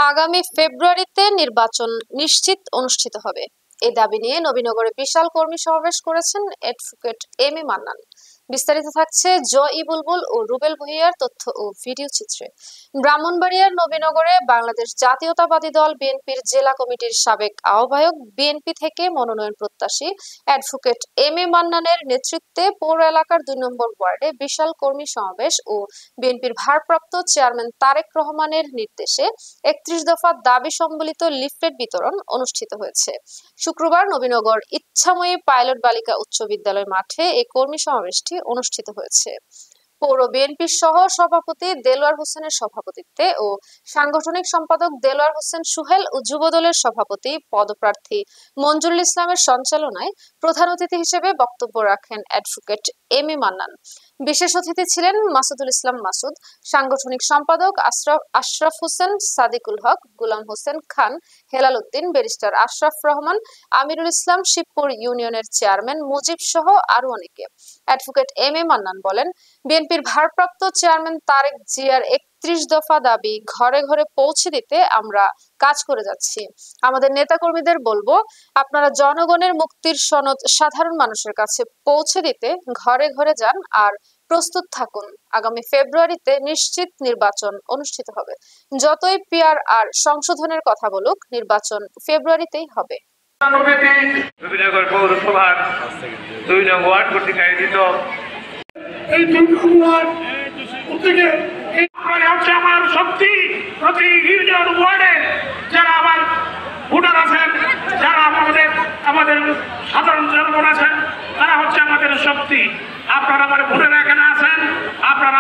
আগামী ফেব্রুয়ারিতে নির্বাচন নিশ্চিত অনুষ্ঠিত হবে, এই দাবি নিয়ে নবীনগরে বিশাল কর্মী সমাবেশ করেছেন অ্যাডভোকেট এম এ মান্নান। বিস্তারিত থাকছে জয় বুলবুল ও রুবেল ভুঁইয়ার তথ্য ও ভিডিও চিত্রে। ব্রাহ্মণবাড়িয়ার নবীনগরে বাংলাদেশ জাতীয়তাবাদী দল বিএনপির জেলা কমিটির সাবেক আহ্বায়ক, বিএনপি থেকে মনোনয়ন প্রত্যাশী অ্যাডভোকেট এম এ মান্নানের নেতৃত্বে পৌর এলাকার ২ নম্বর ওয়ার্ডে বিশাল কর্মী সমাবেশ ও বিএনপির ভারপ্রাপ্ত চেয়ারম্যান তারেক রহমানের নির্দেশে ৩১ দফা দাবি সম্বলিত লিফলেট বিতরণ অনুষ্ঠিত হয়েছে। শুক্রবার নবীনগর ইচ্ছাময়ী পাইলট বালিকা উচ্চ বিদ্যালয় মাঠে এই কর্মী সমাবেশটি অনুষ্ঠিত হয়েছে। পৌর বিএনপির সহ সভাপতি দেলোয়ার হোসেনের সভাপতিত্বে ও সাংগঠনিক সম্পাদক দেলোয়ার হোসেন সুহেল ও যুবদলের সভাপতি পদপ্রার্থী মঞ্জুরুল ইসলামের সঞ্চালনায় প্রধান অতিথি হিসেবে বক্তব্য রাখেন অ্যাডভোকেট এম এ মান্নান। বিশেষ অতিথি ছিলেন মাসুদুল ইসলাম মাসুদ, সাংগঠনিক সম্পাদক আশরাফ হোসেন, সাদিকুল হক, গুলাম হোসেন খান, হেলাল উদ্দিন, ব্যারিস্টার আশরাফ রহমান, আমিরুল ইসলাম, শিবপুর ইউনিয়নের চেয়ারম্যান মুজিব সহ আরো অনেকে। অ্যাডভোকেট এম এ মান্নান বলেন, বিএনপির ভারপ্রাপ্ত চেয়ারম্যান তারেক জিয়ার ৩১ দফা দাবি ঘরে ঘরে পৌঁছে দিতে আমরা কাজ করে যাচ্ছি। আমাদের নেতাকর্মীদের বলবো, আপনারা জনগণের মুক্তির সনদ সাধারণ মানুষের কাছে পৌঁছে দিতে ঘরে ঘরে যান আর প্রস্তুত থাকুন। আগামী ফেব্রুয়ারিতে নিশ্চিত নির্বাচন অনুষ্ঠিত হবে। যতই পিআর আর সংশোধনের কথা বলুক, নির্বাচন ফেব্রুয়ারিতেই হবে। নবীনগর পৌরসভার ২ নং ওয়ার্ড কর্তৃক আয়োজিত এই হচ্ছে আমার শক্তি। প্রতি ইউনিয়ন ওয়ার্ডে যারা আমার ভোটার আছেন, যারা আমাদের সাধারণ জনগণ আছেন, তারা হচ্ছে আমাদের শক্তি। আপনারা আমার ভোটার এখানে আছেন, আপনারা